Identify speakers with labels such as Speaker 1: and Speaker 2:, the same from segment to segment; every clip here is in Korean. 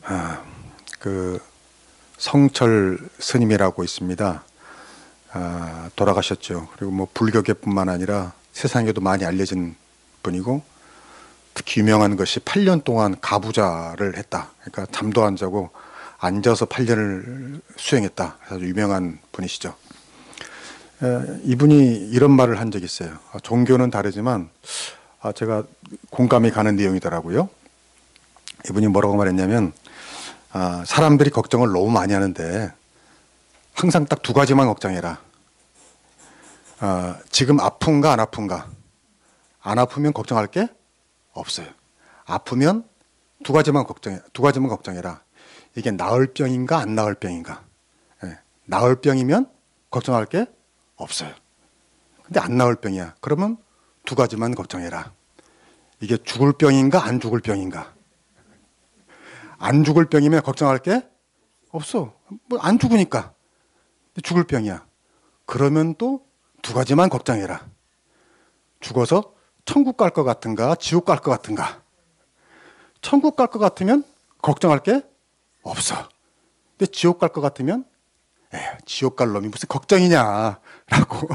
Speaker 1: 아, 그 성철 스님이라고 있습니다. 돌아가셨죠. 그리고 뭐 불교계뿐만 아니라 세상에도 많이 알려진 분이고, 특히 유명한 것이 8년 동안 가부좌를 했다. 그러니까 잠도 안 자고 앉아서 8년을 수행했다. 아주 유명한 분이시죠. 이분이 이런 말을 한 적이 있어요. 종교는 다르지만 제가 공감이 가는 내용이더라고요. 이분이 뭐라고 말했냐면, 사람들이 걱정을 너무 많이 하는데 항상 딱 두 가지만 걱정해라. 지금 아픈가 안 아픈가. 안 아프면 걱정할 게 없어요. 아프면 두 가지만 걱정해라. 이게 나을 병인가 안 나을 병인가. 나을 병이면 걱정할 게 없어요. 근데 안 나을 병이야. 그러면 두 가지만 걱정해라. 이게 죽을 병인가 안 죽을 병인가. 안 죽을 병이면 걱정할 게 없어. 뭐 안 죽으니까. 죽을 병이야. 그러면 또 두 가지만 걱정해라. 죽어서 천국 갈 것 같은가, 지옥 갈 것 같은가. 천국 갈 것 같으면 걱정할 게 없어. 근데 지옥 갈 것 같으면, 지옥 갈 놈이 무슨 걱정이냐, 라고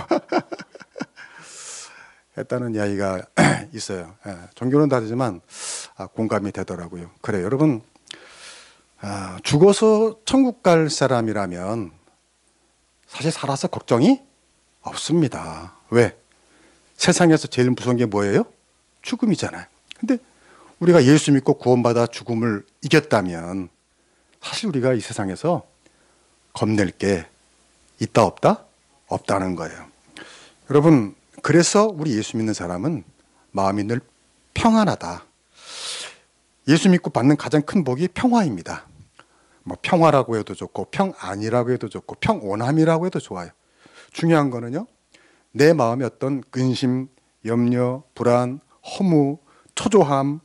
Speaker 1: 했다는 이야기가 있어요. 종교는 다르지만 공감이 되더라고요. 그래, 여러분, 죽어서 천국 갈 사람이라면 사실 살아서 걱정이 없습니다. 왜? 세상에서 제일 무서운 게 뭐예요? 죽음이잖아요. 근데 우리가 예수 믿고 구원받아 죽음을 이겼다면 사실 우리가 이 세상에서 겁낼 게 있다 없다? 없다는 거예요. 여러분, 그래서 우리 예수 믿는 사람은 마음이 늘 평안하다. 예수 믿고 받는 가장 큰 복이 평화입니다. 뭐 평화라고 해도 좋고 평안이라고 해도 좋고 평온함이라고 해도 좋아요. 중요한 거는요, 내 마음에 어떤 근심, 염려, 불안, 허무, 초조함,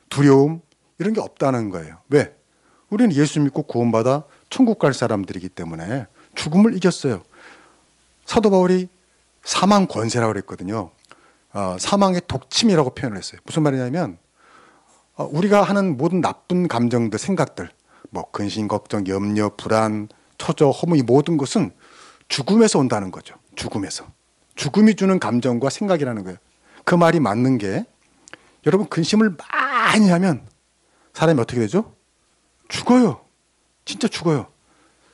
Speaker 1: 두려움 이런 게 없다는 거예요. 왜? 우리는 예수 믿고 구원받아 천국 갈 사람들이기 때문에 죽음을 이겼어요. 사도 바울이 사망 권세라고 그랬거든요. 사망의 독침이라고 표현을 했어요. 무슨 말이냐면 우리가 하는 모든 나쁜 감정들, 생각들, 뭐 근심, 걱정, 염려, 불안, 초조, 허무 이 모든 것은 죽음에서 온다는 거죠. 죽음에서. 죽음이 주는 감정과 생각이라는 거예요. 그 말이 맞는 게, 여러분 근심을 많이 하면 사람이 어떻게 되죠? 죽어요. 진짜 죽어요.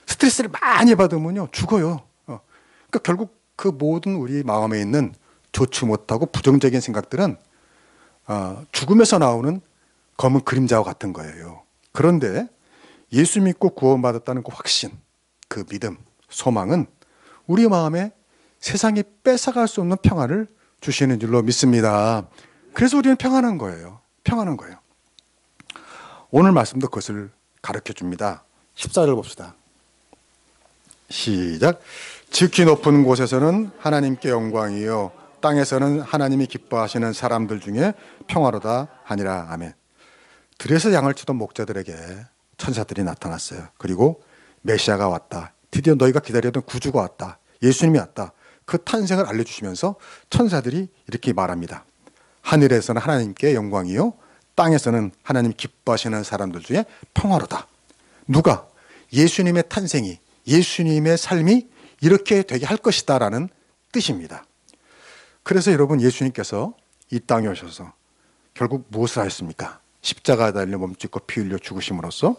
Speaker 1: 스트레스를 많이 받으면요, 죽어요. 그러니까 결국 그 모든 우리 마음에 있는 좋지 못하고 부정적인 생각들은 죽음에서 나오는 검은 그림자와 같은 거예요. 그런데 예수 믿고 구원받았다는 그 확신, 그 믿음, 소망은 우리 마음에 세상이 뺏어갈 수 없는 평안을 주시는 줄로 믿습니다. 그래서 우리는 평안한 거예요. 평안한 거예요. 오늘 말씀도 그것을 가르쳐 줍니다. 14절 봅시다. 시작. 지극히 높은 곳에서는 하나님께 영광이요 땅에서는 하나님이 기뻐하시는 사람들 중에 평화로다 하니라. 아멘. 들에서 양을 치던 목자들에게 천사들이 나타났어요. 그리고 메시아가 왔다. 드디어 너희가 기다리던 구주가 왔다. 예수님이 왔다. 그 탄생을 알려주시면서 천사들이 이렇게 말합니다. 하늘에서는 하나님께 영광이요 땅에서는 하나님 기뻐하시는 사람들 중에 평화로다. 누가? 예수님의 탄생이, 예수님의 삶이 이렇게 되게 할 것이다 라는 뜻입니다. 그래서 여러분, 예수님께서 이 땅에 오셔서 결국 무엇을 하셨습니까? 십자가에 달려 몸짓고 피 흘려 죽으심으로써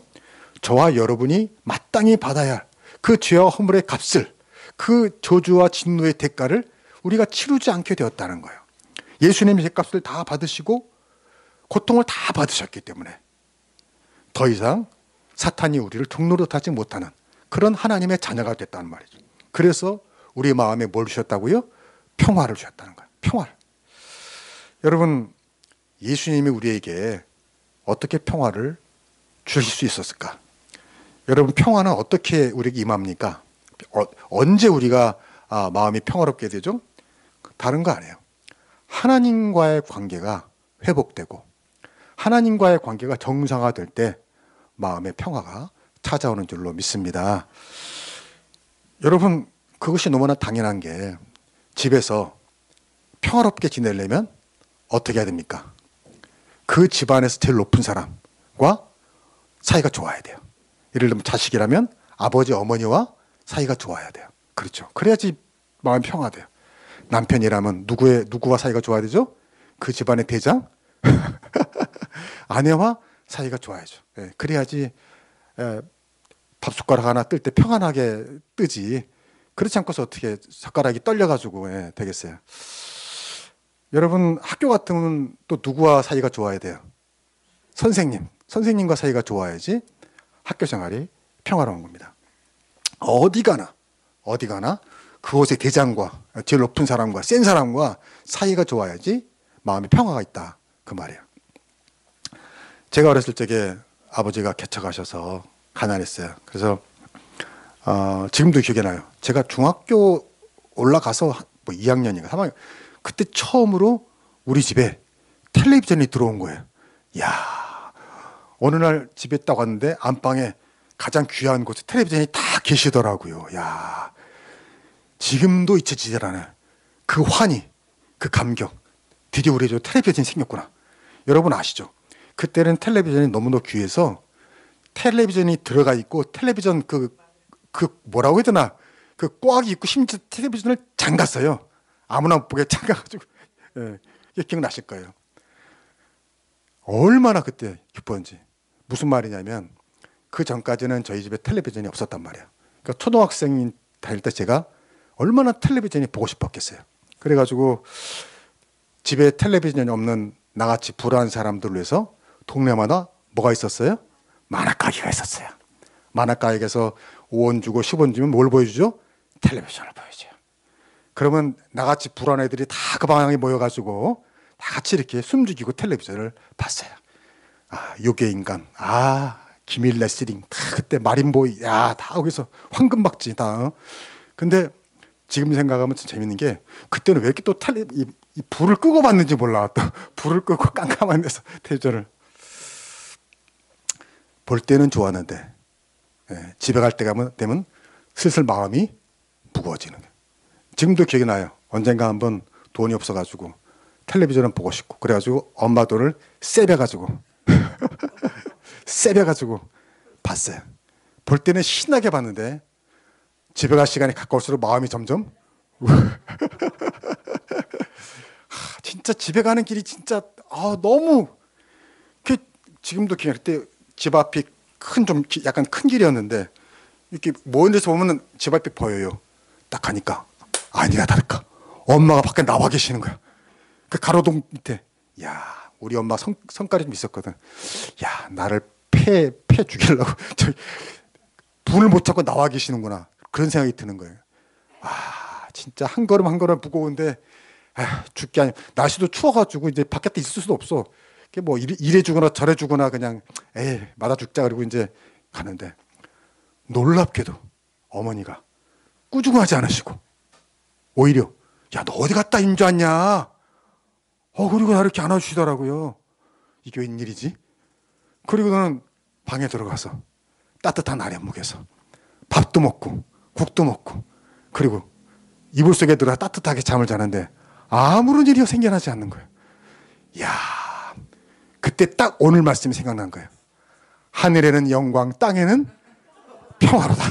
Speaker 1: 저와 여러분이 마땅히 받아야 할 그 죄와 허물의 값을, 그 저주와 진노의 대가를 우리가 치르지 않게 되었다는 거예요. 예수님의 죄값을 다 받으시고 고통을 다 받으셨기 때문에 더 이상 사탄이 우리를 종노릇하지 못하는 그런 하나님의 자녀가 됐다는 말이죠. 그래서 우리 마음에 뭘 주셨다고요? 평화를 주셨다는 거예요. 평화를. 여러분, 예수님이 우리에게 어떻게 평화를 주실 수 있었을까? 여러분, 평화는 어떻게 우리에게 임합니까? 언제 우리가 마음이 평화롭게 되죠? 다른 거 아니에요. 하나님과의 관계가 회복되고 하나님과의 관계가 정상화될 때 마음의 평화가 찾아오는 줄로 믿습니다. 여러분, 그것이 너무나 당연한 게, 집에서 평화롭게 지내려면 어떻게 해야 됩니까? 그 집안에서 제일 높은 사람과 사이가 좋아야 돼요. 예를 들면 자식이라면 아버지, 어머니와 사이가 좋아야 돼요. 그렇죠. 그래야지 마음이 평화돼요. 남편이라면 누구와 사이가 좋아야 되죠? 그 집안의 대장? 아내와 사이가 좋아야죠. 예, 그래야지 밥숟가락 하나 뜰 때 평안하게 뜨지. 그렇지 않고서 어떻게 젓가락이 떨려가지고 되겠어요. 여러분 학교 같으면 또 누구와 사이가 좋아야 돼요? 선생님과 사이가 좋아야지 학교 생활이 평화로운 겁니다. 어디 가나 그곳의 대장과 제일 높은 사람과 센 사람과 사이가 좋아야지 마음에 평화가 있다 그 말이에요. 제가 어렸을 적에 아버지가 개척하셔서 가난했어요. 그래서 지금도 기억이 나요. 제가 중학교 올라가서 뭐 2학년인가 3학년 그때 처음으로 우리 집에 텔레비전이 들어온 거예요. 야, 어느 날 집에 딱 왔는데 안방에 가장 귀한 곳에 텔레비전이 다 계시더라고요. 야, 지금도 잊혀지질 않아요. 그 환희, 그 감격. 드디어 우리 집에 텔레비전이 생겼구나. 여러분 아시죠? 그때는 텔레비전이 너무나 귀해서 텔레비전이 들어가 있고 텔레비전 그 뭐라고 해야 되나 그 꽉이 있고 심지어 텔레비전을 잠갔어요. 아무나 못 보게 잠가가지고 이게 기억나실 거예요. 얼마나 그때 기뻤는지. 무슨 말이냐면 그 전까지는 저희 집에 텔레비전이 없었단 말이에요. 그러니까 초등학생 다닐 때 제가 얼마나 텔레비전이 보고 싶었겠어요. 그래가지고 집에 텔레비전이 없는 나같이 불안한 사람들을 위해서 동네마다 뭐가 있었어요? 만화가게가 있었어요. 만화가게에서 5원 주고 10원 주면 뭘 보여주죠? 텔레비전을 보여줘요. 그러면 나같이 불안한 애들이 다 그 방향에 모여가지고 다 같이 이렇게 숨죽이고 텔레비전을 봤어요. 요괴 인간, 기밀 레슬링, 다 그때 마린보이, 다 거기서 황금박쥐 다. 근데 지금 생각하면 참 재밌는 게 그때는 왜 이렇게 또 이 불을 끄고 봤는지 몰라. 또 불을 끄고 깜깜한 데서 텔레비전을 볼 때는 좋았는데 집에 갈 때가 되면 슬슬 마음이 무거워지는 거예요. 지금도 기억이 나요. 언젠가 한번 돈이 없어가지고 텔레비전을 보고 싶고 그래가지고 엄마 돈을 세배가지고 봤어요. 볼 때는 신나게 봤는데 집에 갈 시간이 가까울수록 마음이 점점 진짜 집에 가는 길이 진짜 너무 지금도 그냥 그때 집 앞이 약간 큰 길이었는데 이렇게 먼 데서 보면은 집 앞이 보여요. 딱 가니까 아니나 다를까 엄마가 밖에 나와 계시는 거야. 그 가로등 밑에 우리 엄마 성깔이 좀 있었거든. 나를 패 죽이려고 불을 못 찾고 나와 계시는구나. 그런 생각이 드는 거예요. 진짜 한 걸음 한 걸음 무거운데 죽기 아니. 날씨도 추워가지고 이제 밖에 있을 수도 없어. 뭐 이래 주거나 저래 주거나 그냥 맞아 죽자 그리고 이제 가는데 놀랍게도 어머니가 꾸중하지 않으시고 오히려 너 어디 갔다 인줄 왔냐? 그리고 나를 이렇게 안아주시더라고요. 이게 웬일이지? 그리고 너는 방에 들어가서 따뜻한 아랫목에서 밥도 먹고 국도 먹고 그리고 이불 속에 들어가 따뜻하게 잠을 자는데 아무런 일이 생겨나지 않는 거예요. 그때 딱 오늘 말씀이 생각난 거예요. 하늘에는 영광, 땅에는 평화로다.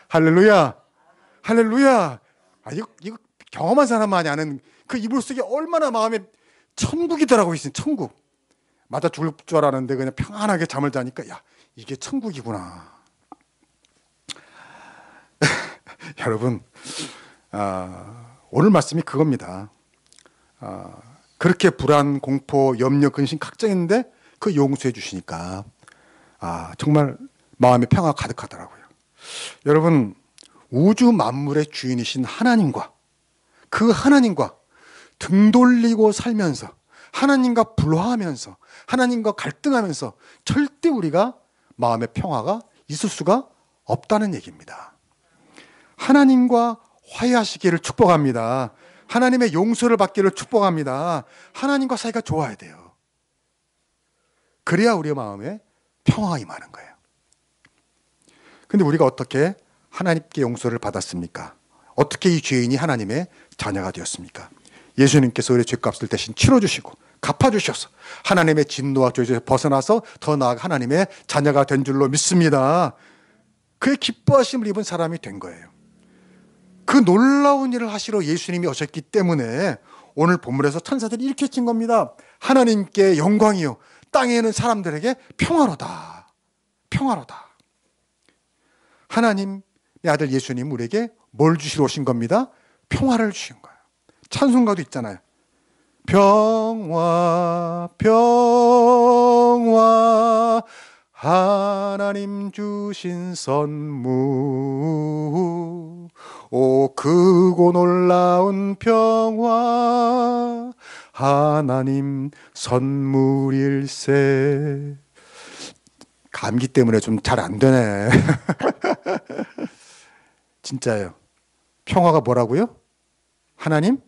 Speaker 1: 할렐루야. 할렐루야. 이거 경험한 사람만이 아는 그 이불 속에 얼마나 마음에 천국이 들어가고 있어요. 천국. 맞아 죽을 줄 알았는데 그냥 평안하게 잠을 자니까 이게 천국이구나. 여러분 오늘 말씀이 그겁니다. 그렇게 불안, 공포, 염려, 근심, 걱정했는데 그 용서해 주시니까 정말 마음에 평화가 가득하더라고요. 여러분 우주 만물의 주인이신 하나님과 그 하나님과 등 돌리고 살면서 하나님과 불화하면서 하나님과 갈등하면서 절대 우리가 마음의 평화가 있을 수가 없다는 얘기입니다. 하나님과 화해하시기를 축복합니다. 하나님의 용서를 받기를 축복합니다. 하나님과 사이가 좋아야 돼요. 그래야 우리의 마음에 평화가 임하는 거예요. 근데 우리가 어떻게 하나님께 용서를 받았습니까? 어떻게 이 죄인이 하나님의 자녀가 되었습니까? 예수님께서 우리의 죄값을 대신 치러주시고 갚아주셔서 하나님의 진노와 저주에서 벗어나서 더 나아가 하나님의 자녀가 된 줄로 믿습니다. 그의 기뻐하심을 입은 사람이 된 거예요. 그 놀라운 일을 하시러 예수님이 오셨기 때문에 오늘 본문에서 천사들이 이렇게 친 겁니다. 하나님께 영광이요 땅에 있는 사람들에게 평화로다. 평화로다. 하나님의 아들 예수님 우리에게 뭘 주시러 오신 겁니다? 평화를 주신 거예요. 찬송가도 있잖아요. 평화 평화 하나님 주신 선물 오 크고 놀라운 평화 하나님 선물일세. 감기 때문에 좀 잘 안 되네. 진짜예요. 평화가 뭐라고요? 하나님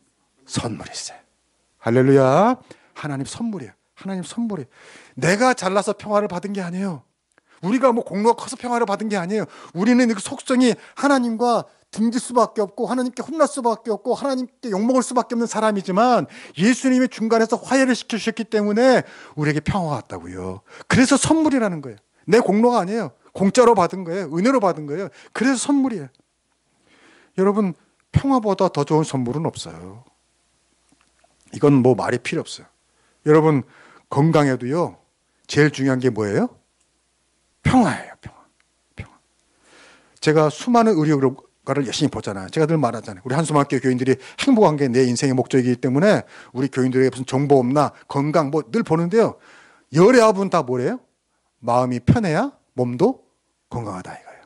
Speaker 1: 선물일세. 할렐루야. 하나님 선물이에요. 하나님 선물이에요. 내가 잘나서 평화를 받은 게 아니에요. 우리가 뭐 공로가 커서 평화를 받은 게 아니에요. 우리는 그 속성이 하나님과 등질 수밖에 없고 하나님께 혼날 수밖에 없고 하나님께 욕먹을 수밖에 없는 사람이지만 예수님이 중간에서 화해를 시켜주셨기 때문에 우리에게 평화가 왔다고요. 그래서 선물이라는 거예요. 내 공로가 아니에요. 공짜로 받은 거예요. 은혜로 받은 거예요. 그래서 선물이에요. 여러분 평화보다 더 좋은 선물은 없어요. 이건 뭐 말이 필요 없어요. 여러분 건강에도요 제일 중요한 게 뭐예요? 평화예요. 평화. 평화. 제가 수많은 의료가를 열심히 보잖아요. 제가 늘 말하잖아요. 우리 한수만교 교인들이 행복한 게 내 인생의 목적이기 때문에 우리 교인들에게 무슨 정보 없나 건강 뭐 늘 보는데요. 열의 합은 다 뭐래요? 마음이 편해야 몸도 건강하다 이거예요.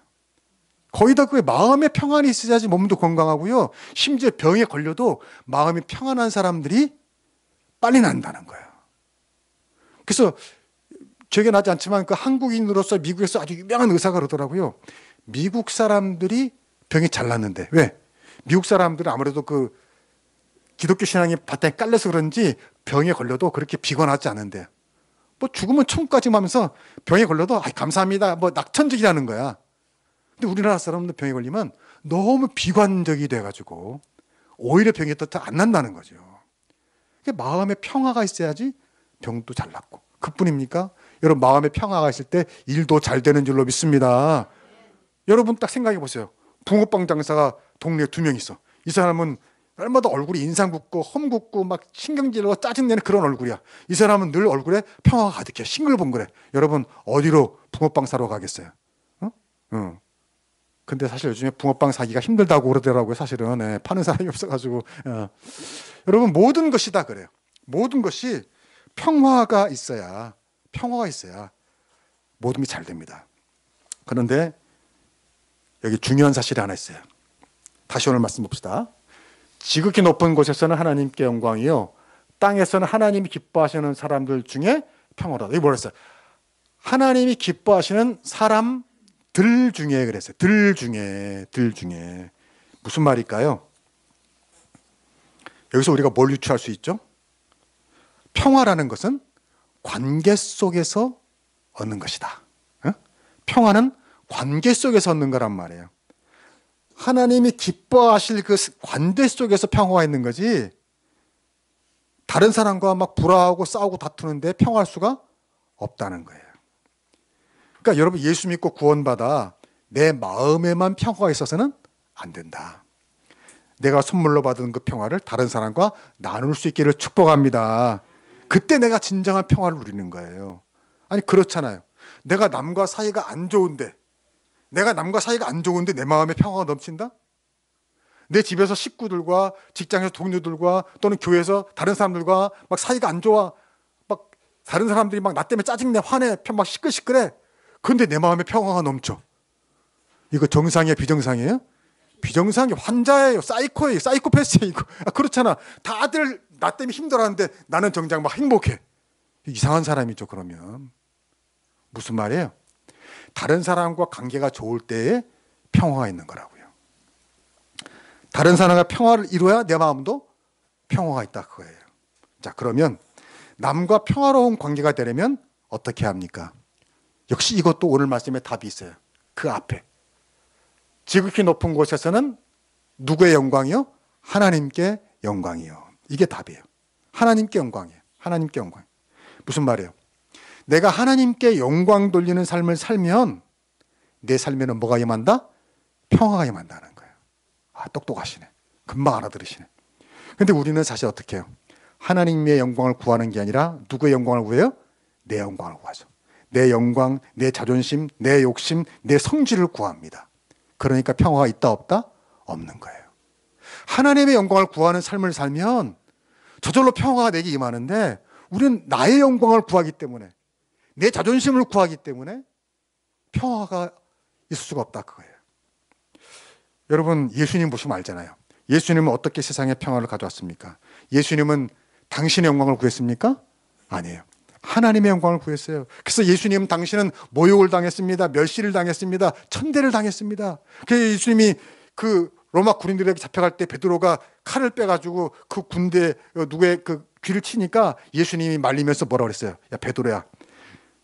Speaker 1: 거의 다 그 마음의 평안이 있어야지 몸도 건강하고요. 심지어 병에 걸려도 마음이 평안한 사람들이 빨리 난다는 거예요. 그래서 기억이 나지 않지만 그 한국인으로서 미국에서 아주 유명한 의사가 그러더라고요. 미국 사람들이 병이 잘 낫는데 왜? 미국 사람들은 아무래도 그 기독교 신앙이 바탕에 깔려서 그런지 병에 걸려도 그렇게 비관하지 않은데 뭐 죽으면 천국까지 하면서 병에 걸려도 감사합니다. 뭐 낙천적이라는 거야. 근데 우리나라 사람들 병에 걸리면 너무 비관적이 돼가지고 오히려 병이 더 안 난다는 거죠. 마음의 평화가 있어야지 병도 잘 낫고. 그뿐입니까? 여러분 마음의 평화가 있을 때 일도 잘 되는 줄로 믿습니다. 여러분 딱 생각해 보세요. 붕어빵 장사가 동네에 2명 있어. 이 사람은 날마다 얼굴이 인상 굳고 험 굳고 막 신경질로 짜증내는 그런 얼굴이야. 이 사람은 늘 얼굴에 평화가 가득해. 싱글벙글해. 여러분 어디로 붕어빵 사러 가겠어요? 응. 근데 사실 요즘에 붕어빵 사기가 힘들다고 그러더라고요. 사실은 파는 사람이 없어가지고. 여러분 모든 것이 다 그래요. 모든 것이 평화가 있어야 모든 게 잘 됩니다. 그런데 여기 중요한 사실이 하나 있어요. 다시 오늘 말씀 봅시다. 지극히 높은 곳에서는 하나님께 영광이요 땅에서는 하나님이 기뻐하시는 사람들 중에 평화로다. 이게 뭐랬어요? 하나님이 기뻐하시는 사람들 중에 그랬어요. 들 중에 무슨 말일까요? 여기서 우리가 뭘 유추할 수 있죠? 평화라는 것은 관계 속에서 얻는 것이다. 평화는 관계 속에서 얻는 거란 말이에요. 하나님이 기뻐하실 그 관계 속에서 평화가 있는 거지 다른 사람과 막 불화하고 싸우고 다투는데 평화할 수가 없다는 거예요. 그러니까 여러분 예수 믿고 구원받아 내 마음에만 평화가 있어서는 안 된다. 내가 선물로 받은 그 평화를 다른 사람과 나눌 수 있기를 축복합니다. 그때 내가 진정한 평화를 누리는 거예요. 아니 그렇잖아요. 내가 남과 사이가 안 좋은데 내 마음에 평화가 넘친다? 내 집에서 식구들과 직장에서 동료들과 또는 교회에서 다른 사람들과 막 사이가 안 좋아. 막 다른 사람들이 막 나 때문에 짜증내 화내 막 시끌시끌해. 그런데 내 마음에 평화가 넘쳐. 이거 정상이에요? 비정상이에요? 비정상이 환자예요. 사이코예요. 사이코패스예요. 이거. 그렇잖아. 다들 나 때문에 힘들어하는데 나는 정작 막 행복해. 이상한 사람이죠. 그러면 무슨 말이에요? 다른 사람과 관계가 좋을 때에 평화가 있는 거라고요. 다른 사람과 평화를 이루어야 내 마음도 평화가 있다 그거예요. 자, 그러면 남과 평화로운 관계가 되려면 어떻게 합니까? 역시 이것도 오늘 말씀에 답이 있어요. 그 앞에 지극히 높은 곳에서는 누구의 영광이요? 하나님께 영광이요. 이게 답이에요. 하나님께 영광이에요. 하나님께 영광. 무슨 말이에요? 내가 하나님께 영광 돌리는 삶을 살면 내 삶에는 뭐가 임한다? 평화가 임한다는 거예요. 아, 똑똑하시네. 금방 알아들으시네. 근데 우리는 사실 어떻게 해요? 하나님의 영광을 구하는 게 아니라 누구의 영광을 구해요? 내 영광을 구하죠. 내 영광, 내 자존심, 내 욕심, 내 성질을 구합니다. 그러니까 평화가 있다 없다? 없는 거예요. 하나님의 영광을 구하는 삶을 살면 저절로 평화가 내게 임하는데 우리는 나의 영광을 구하기 때문에 내 자존심을 구하기 때문에 평화가 있을 수가 없다 그거예요. 여러분 예수님 보시면 알잖아요. 예수님은 어떻게 세상에 평화를 가져왔습니까? 예수님은 당신의 영광을 구했습니까? 아니에요. 하나님의 영광을 구했어요. 그래서 예수님 당신은 모욕을 당했습니다. 멸시를 당했습니다. 천대를 당했습니다. 그래서 예수님이 그 로마 군인들에게 잡혀갈 때 베드로가 칼을 빼가지고 그 군대 누구의 그 귀를 치니까 예수님이 말리면서 뭐라고 그랬어요? 야 베드로야,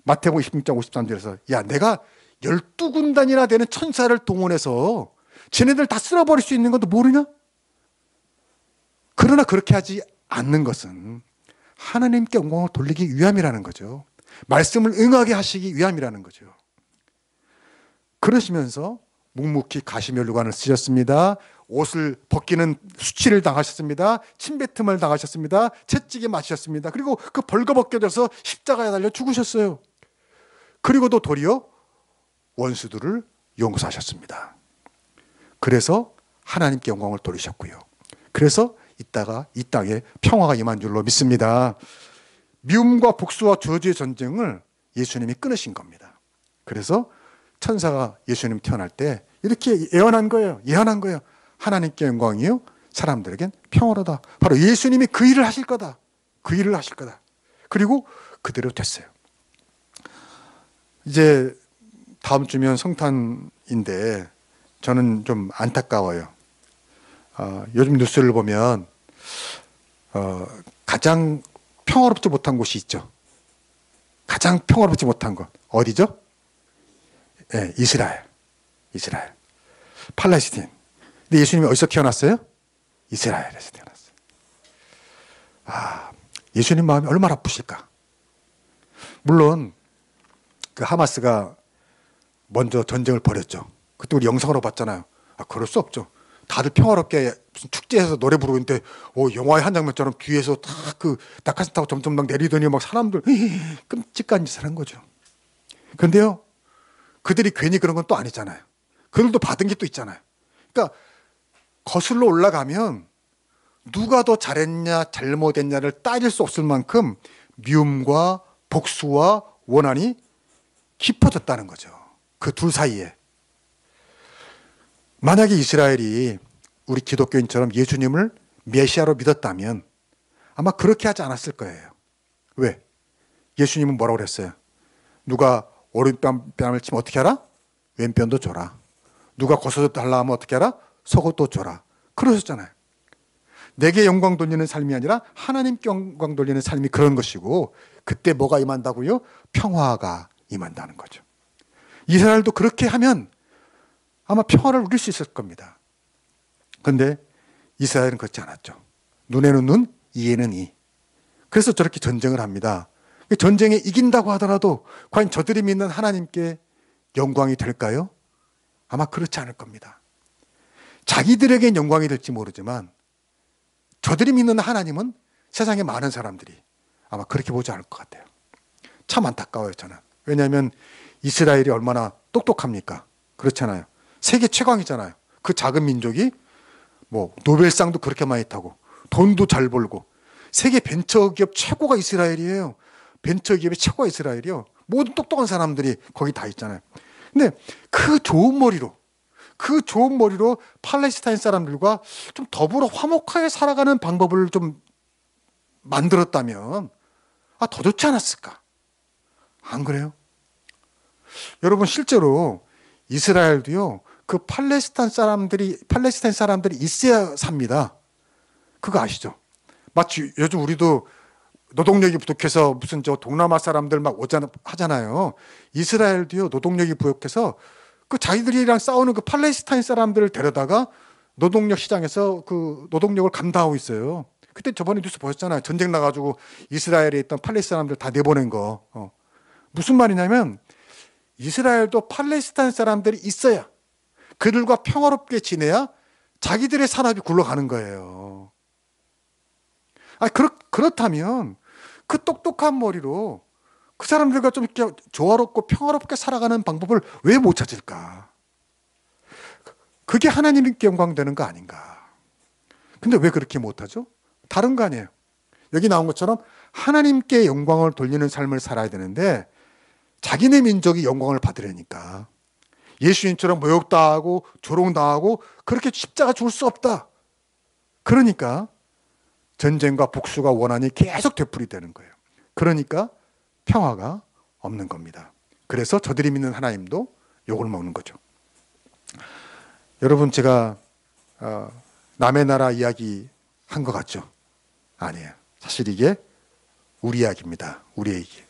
Speaker 1: 마태복음 26장 53절에서 야 내가 12군단이나 되는 천사를 동원해서 쟤네들 다 쓸어버릴 수 있는 것도 모르냐? 그러나 그렇게 하지 않는 것은 하나님께 영광을 돌리기 위함이라는 거죠. 말씀을 응하게 하시기 위함이라는 거죠. 그러시면서 묵묵히 가시면류관을 쓰셨습니다. 옷을 벗기는 수치를 당하셨습니다. 침뱉음을 당하셨습니다. 채찍에 맞으셨습니다. 그리고 그 벌거벗겨져서 십자가에 달려 죽으셨어요. 그리고도 도리어 원수들을 용서하셨습니다. 그래서 하나님께 영광을 돌리셨고요. 그래서 이따가 이 땅에 평화가 임한 줄로 믿습니다. 미움과 복수와 저주의 전쟁을 예수님이 끊으신 겁니다. 그래서 천사가 예수님 태어날 때 이렇게 예언한 거예요. 예언한 거예요. 하나님께 영광이요 사람들에겐 평화로다. 바로 예수님이 그 일을 하실 거다. 그 일을 하실 거다. 그리고 그대로 됐어요. 이제 다음 주면 성탄인데 저는 좀 안타까워요. 요즘 뉴스를 보면 가장 평화롭지 못한 곳이 있죠. 가장 평화롭지 못한 곳 어디죠? 네, 이스라엘. 팔레스틴. 근데 예수님이 어디서 태어났어요? 이스라엘에서 태어났어요. 예수님 마음이 얼마나 아프실까? 물론 그 하마스가 먼저 전쟁을 벌였죠. 그때 우리 영상으로 봤잖아요. 그럴 수 없죠. 다들 평화롭게 무슨 축제에서 노래 부르고 있는데 영화의 한 장면처럼 뒤에서 다 그 낙하산 타고 점점 막 내리더니 막 사람들 끔찍한 짓을 한 거죠. 그런데요, 그들이 괜히 그런 건 또 아니잖아요. 그들도 받은 게 또 있잖아요. 그러니까 거슬러 올라가면 누가 더 잘했냐 잘못했냐를 따질 수 없을 만큼 미움과 복수와 원한이 깊어졌다는 거죠. 그 둘 사이에. 만약에 이스라엘이 우리 기독교인처럼 예수님을 메시아로 믿었다면 아마 그렇게 하지 않았을 거예요. 왜? 예수님은 뭐라고 그랬어요? 누가 오른뺨을 치면 어떻게 하라? 왼편도 줘라. 누가 거스달라 하면 어떻게 하라? 속옷도 줘라. 그러셨잖아요. 내게 영광 돌리는 삶이 아니라 하나님께 영광 돌리는 삶이 그런 것이고 그때 뭐가 임한다고요? 평화가 임한다는 거죠. 이스라엘도 그렇게 하면 아마 평화를 누릴 수 있을 겁니다. 그런데 이스라엘은 그렇지 않았죠. 눈에는 눈, 이에는 이. 그래서 저렇게 전쟁을 합니다. 전쟁에 이긴다고 하더라도 과연 저들이 믿는 하나님께 영광이 될까요? 아마 그렇지 않을 겁니다. 자기들에겐 영광이 될지 모르지만 저들이 믿는 하나님은 세상에 많은 사람들이 아마 그렇게 보지 않을 것 같아요. 참 안타까워요, 저는. 왜냐하면 이스라엘이 얼마나 똑똑합니까? 그렇잖아요. 세계 최강이잖아요. 그 작은 민족이 뭐 노벨상도 그렇게 많이 타고 돈도 잘 벌고 세계 벤처기업 최고가 이스라엘이에요. 벤처기업의 최고가 이스라엘이요. 모든 똑똑한 사람들이 거기 다 있잖아요. 근데 그 좋은 머리로 팔레스타인 사람들과 좀 더불어 화목하게 살아가는 방법을 좀 만들었다면 더 좋지 않았을까? 안 그래요? 여러분 실제로 이스라엘도요. 그 팔레스타인 사람들이 있어야 삽니다. 그거 아시죠? 마치 요즘 우리도 노동력이 부족해서 무슨 저 동남아 사람들 막 하잖아요. 이스라엘도요. 노동력이 부족해서 그 자기들이랑 싸우는 그 팔레스타인 사람들을 데려다가 노동력 시장에서 그 노동력을 감당하고 있어요. 그때 저번에 뉴스 보셨잖아요. 전쟁 나가지고 이스라엘에 있던 팔레스타인 사람들 다 내보낸 거. 무슨 말이냐면 이스라엘도 팔레스타인 사람들이 있어야, 그들과 평화롭게 지내야 자기들의 산업이 굴러가는 거예요. 그렇다면 그 똑똑한 머리로 그 사람들과 좀 이렇게 조화롭고 평화롭게 살아가는 방법을 왜 못 찾을까? 그게 하나님께 영광되는 거 아닌가? 근데 왜 그렇게 못하죠? 다른 거 아니에요. 여기 나온 것처럼 하나님께 영광을 돌리는 삶을 살아야 되는데 자기네 민족이 영광을 받으려니까 예수님처럼 모욕당하고 조롱당하고 그렇게 십자가 죽을 수 없다. 그러니까 전쟁과 복수가 원한이 계속 되풀이되는 거예요. 그러니까 평화가 없는 겁니다. 그래서 저들이 믿는 하나님도 욕을 먹는 거죠. 여러분, 제가 남의 나라 이야기 한 것 같죠? 아니에요. 사실 이게 우리 이야기입니다. 우리 얘기.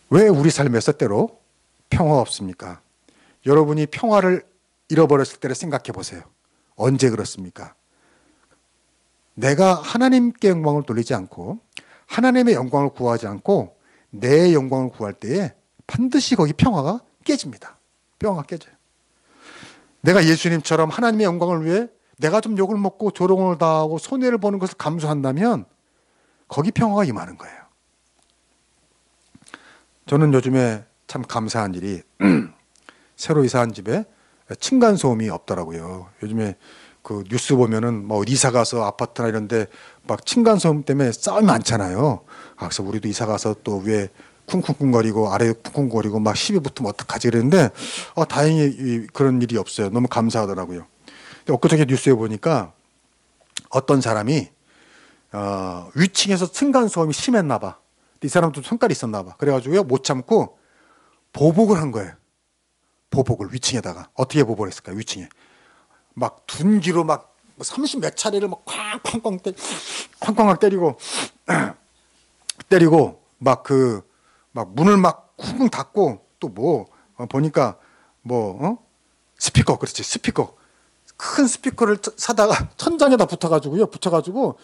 Speaker 1: 왜 우리 삶에서 때로 평화가 없습니까? 여러분이 평화를 잃어버렸을 때를 생각해 보세요. 언제 그렇습니까? 내가 하나님께 영광을 돌리지 않고 하나님의 영광을 구하지 않고 내 영광을 구할 때에 반드시 거기 평화가 깨집니다. 평화가 깨져요. 내가 예수님처럼 하나님의 영광을 위해 내가 좀 욕을 먹고 조롱을 당하고 손해를 보는 것을 감수한다면 거기 평화가 임하는 거예요. 저는 요즘에 참 감사한 일이 새로 이사한 집에 층간소음이 없더라고요. 요즘에 그 뉴스 보면은 뭐 이사 가서 아파트나 이런 데 막 층간소음 때문에 싸움이 많잖아요. 그래서 우리도 이사 가서 또 위에 쿵쿵쿵거리고 아래 쿵쿵거리고 막 시비 붙으면 어떡하지 그랬는데 다행히 그런 일이 없어요. 너무 감사하더라고요. 근데 엊그저께 뉴스에 보니까 어떤 사람이 위층에서 층간소음이 심했나 봐. 이 사람도 성깔이 있었나 봐. 그래가지고 못 참고 보복을 한 거예요. 보복을 위층에다가. 어떻게 보복을 했을까요? 위층에 막 둔기로 막 30 몇 차례를 막 쾅쾅 때리고 막 문을 막 쿵쿵 닫고 또 보니까 스피커, 그렇지, 스피커, 큰 스피커를 사다가 천장에다 붙여가지고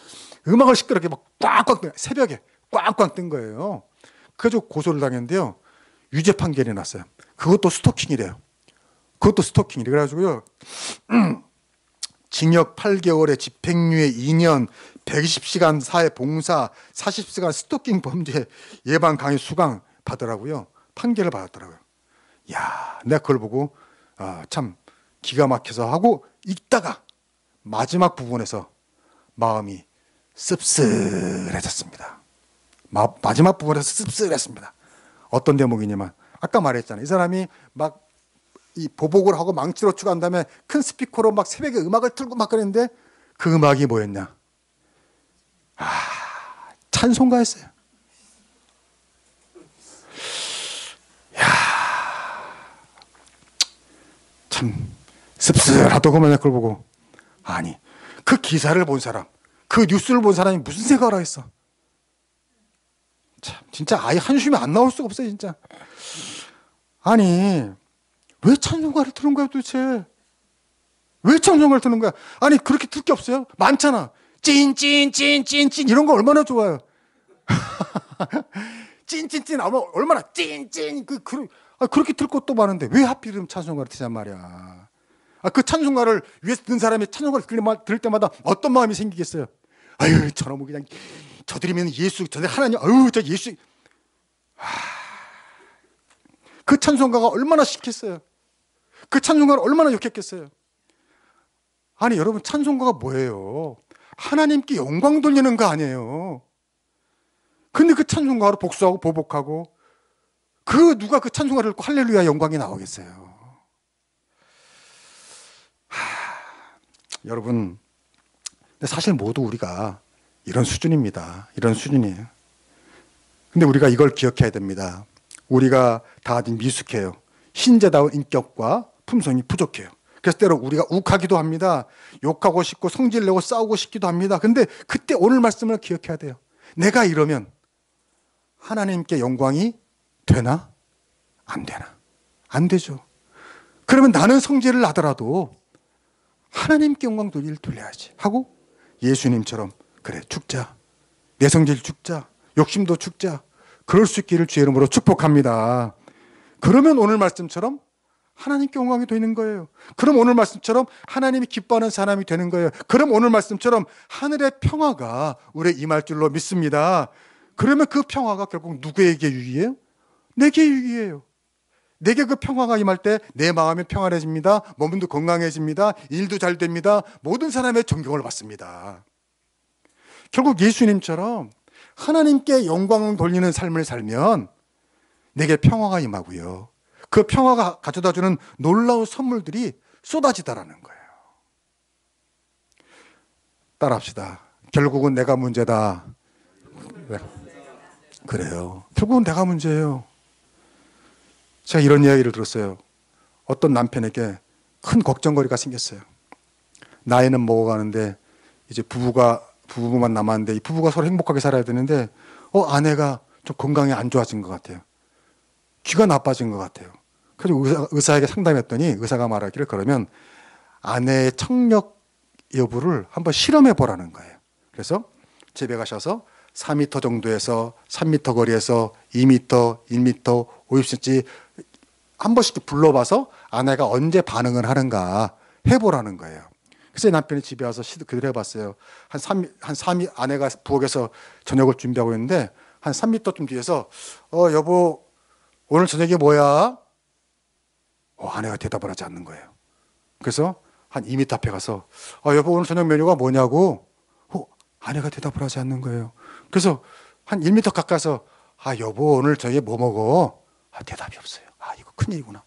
Speaker 1: 음악을 시끄럽게 막 꽝꽝 새벽에 꽝꽝 뜬 거예요. 그래서 고소를 당했는데요. 유죄 판결이 났어요. 그것도 스토킹이래요. 그래가지고요. 징역 8개월에 집행유예 2년, 120시간 사회 봉사, 40시간 스토킹 범죄 예방 강의 수강 받으라고요. 판결을 받았더라고요. 야, 내가 그걸 보고 참 기가 막혀서 하고 읽다가 마지막 부분에서 마음이 씁쓸해졌습니다. 마지막 부분에서 씁쓸했습니다. 어떤 대목이냐면 아까 말했잖아요. 이 사람이 막 이 보복을 하고 망치로 치고 한 다음에 큰 스피커로 막 새벽에 음악을 틀고 막 그랬는데 그 음악이 뭐였냐? 찬송가였어요. 참 씁쓸하더구만. 그걸 보고 아니 그 기사를 본 사람, 그 뉴스를 본 사람이 무슨 생각을 하겠어? 참 진짜 아예 한숨이 안 나올 수가 없어요. 진짜. 아니 왜 찬송가를 트는 거야 도대체? 왜 찬송가를 트는 거야? 아니 그렇게 틀 게 없어요? 많잖아. 찐찐찐찐찐 이런 거 얼마나 좋아요. 찐찐찐 얼마나 찐찐 그렇게 틀 것도 많은데 왜 하필이면 찬송가를 트냔 말이야. 그 찬송가를 위해서 듣는 사람이 찬송가를 들을 때마다 어떤 마음이 생기겠어요? 아유 저놈은 그냥 저들이면 예수, 저들 하나님, 아유 저 예수. 그 찬송가가 얼마나 싫겠어요. 그 찬송가를 얼마나 욕했겠어요. 아니 여러분 찬송가가 뭐예요? 하나님께 영광 돌리는 거 아니에요. 근데 그 찬송가로 복수하고 보복하고 누가 그 찬송가를 듣고 할렐루야 영광이 나오겠어요. 여러분 사실 모두 우리가 이런 수준입니다. 이런 수준이에요. 근데 우리가 이걸 기억해야 됩니다. 우리가 다 아직 미숙해요. 신재다운 인격과 품성이 부족해요. 그래서 때로 우리가 욱하기도 합니다. 욕하고 싶고 성질내고 싸우고 싶기도 합니다. 근데 그때 오늘 말씀을 기억해야 돼요. 내가 이러면 하나님께 영광이 되나? 안 되나? 안 되죠. 그러면 나는 성질을 나더라도 하나님께 영광 돌려야지 하고 예수님처럼 그래, 죽자. 내 성질 죽자. 욕심도 죽자. 그럴 수 있기를 주의 이름으로 축복합니다. 그러면 오늘 말씀처럼 하나님께 영광이 되는 거예요. 그럼 오늘 말씀처럼 하나님이 기뻐하는 사람이 되는 거예요. 그럼 오늘 말씀처럼 하늘의 평화가 우리의 임할 줄로 믿습니다. 그러면 그 평화가 결국 누구에게 유익이에요? 내게 유익이에요. 내게 그 평화가 임할 때 내 마음이 평안해집니다. 몸도 건강해집니다. 일도 잘 됩니다. 모든 사람의 존경을 받습니다. 결국 예수님처럼 하나님께 영광을 돌리는 삶을 살면 내게 평화가 임하고요. 그 평화가 가져다주는 놀라운 선물들이 쏟아지다라는 거예요. 따라합시다. 결국은 내가 문제다. 네. 그래요. 결국은 내가 문제예요. 제가 이런 이야기를 들었어요. 어떤 남편에게 큰 걱정거리가 생겼어요. 나이는 먹어가는데 이제 부부만 남았는데 이 부부가 서로 행복하게 살아야 되는데 아내가 좀 건강이 안 좋아진 것 같아요. 귀가 나빠진 것 같아요. 그래서 의사에게 상담했더니 의사가 말하기를 그러면 아내의 청력 여부를 한번 실험해 보라는 거예요. 그래서 집에 가셔서 4m 정도에서 3m 거리에서 2m, 1m, 50cm 한 번씩 불러봐서 아내가 언제 반응을 하는가 해보라는 거예요. 그래서 남편이 집에 와서 그대로 해봤어요. 한 3m, 아내가 부엌에서 저녁을 준비하고 있는데 한 3m쯤 뒤에서 여보 오늘 저녁이 뭐야? 아내가 대답을 하지 않는 거예요. 그래서 한 2m 앞에 가서 여보 오늘 저녁 메뉴가 뭐냐고 아내가 대답을 하지 않는 거예요. 그래서 한 1m 가까이서 여보 오늘 저녁에 뭐 먹어? 대답이 없어요. 이거 큰일이구나.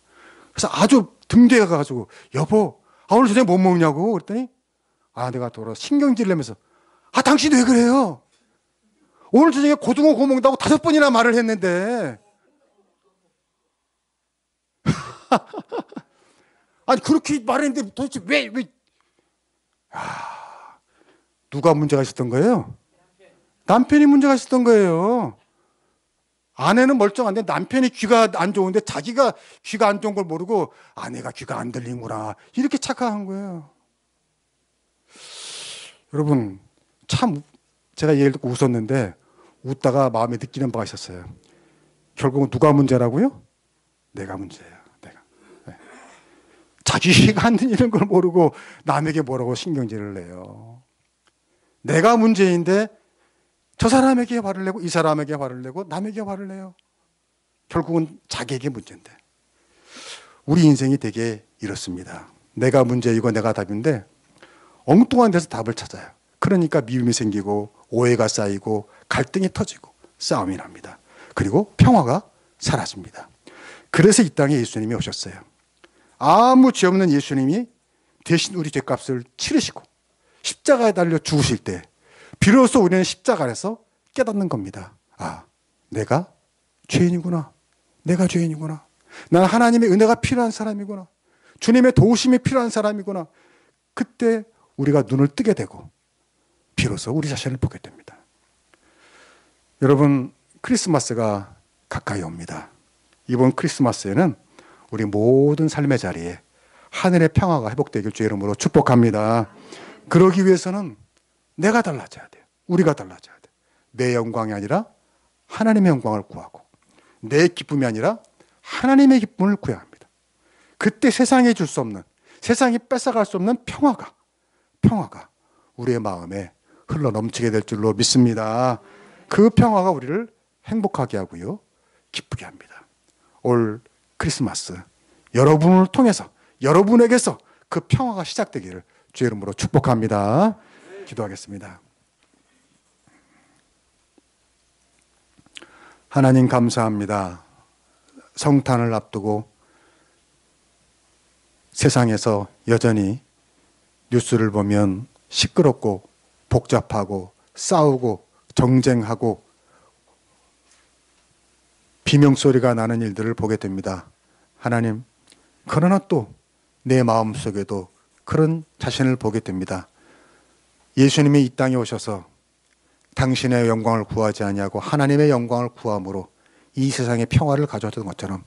Speaker 1: 그래서 아주 등대에 가가지고 여보 오늘 저녁에 뭐 먹냐고 그랬더니 아내가 돌아 신경질을 내면서 당신 왜 그래요? 오늘 저녁에 고등어 구워 먹는다고 5번이나 말을 했는데 아니 그렇게 말했는데 도대체 왜 누가 문제가 있었던 거예요? 남편이 문제가 있었던 거예요. 아내는 멀쩡한데 남편이 귀가 안 좋은데 자기가 귀가 안 좋은 걸 모르고 아내가 귀가 안 들리는구나 이렇게 착각한 거예요. 여러분 참 제가 얘기를 듣고 웃었는데 웃다가 마음에 느끼는 바가 있었어요. 결국은 누가 문제라고요? 내가 문제예요. 내가. 네. 자기 귀가 안 들리는 걸 모르고 남에게 뭐라고 신경질을 내요. 내가 문제인데 저 사람에게 화를 내고 이 사람에게 화를 내고 남에게 화를 내요. 결국은 자기에게 문제인데. 우리 인생이 되게 이렇습니다. 내가 문제이고 내가 답인데 엉뚱한 데서 답을 찾아요. 그러니까 미움이 생기고 오해가 쌓이고 갈등이 터지고 싸움이 납니다. 그리고 평화가 사라집니다. 그래서 이 땅에 예수님이 오셨어요. 아무 죄 없는 예수님이 대신 우리 죄값을 치르시고 십자가에 달려 죽으실 때 비로소 우리는 십자가 안에서 깨닫는 겁니다. 내가 죄인이구나. 내가 죄인이구나. 난 하나님의 은혜가 필요한 사람이구나. 주님의 도우심이 필요한 사람이구나. 그때 우리가 눈을 뜨게 되고 비로소 우리 자신을 보게 됩니다. 여러분 크리스마스가 가까이 옵니다. 이번 크리스마스에는 우리 모든 삶의 자리에 하늘의 평화가 회복되길 주의 이름으로 축복합니다. 그러기 위해서는 내가 달라져야 돼요. 우리가 달라져야 돼요. 내 영광이 아니라 하나님의 영광을 구하고 내 기쁨이 아니라 하나님의 기쁨을 구해야 합니다. 그때 세상이 줄 수 없는, 세상이 뺏어갈 수 없는 평화가 우리의 마음에 흘러 넘치게 될 줄로 믿습니다. 그 평화가 우리를 행복하게 하고요. 기쁘게 합니다. 올 크리스마스 여러분을 통해서 여러분에게서 그 평화가 시작되기를 주의 이름으로 축복합니다. 기도하겠습니다. 하나님 감사합니다. 성탄을 앞두고 세상에서 여전히 뉴스를 보면 시끄럽고 복잡하고 싸우고 정쟁하고 비명소리가 나는 일들을 보게 됩니다. 하나님, 그러나 또 내 마음속에도 그런 자신을 보게 됩니다. 예수님이 이 땅에 오셔서 당신의 영광을 구하지 아니하고 하나님의 영광을 구함으로 이 세상의 평화를 가져왔던 것처럼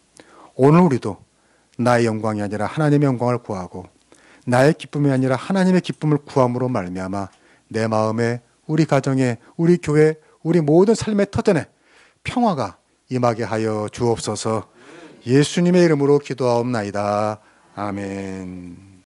Speaker 1: 오늘 우리도 나의 영광이 아니라 하나님의 영광을 구하고 나의 기쁨이 아니라 하나님의 기쁨을 구함으로 말미암아 내 마음에 우리 가정에, 우리 교회, 우리 모든 삶의 터전에 평화가 임하게 하여 주옵소서. 예수님의 이름으로 기도하옵나이다. 아멘.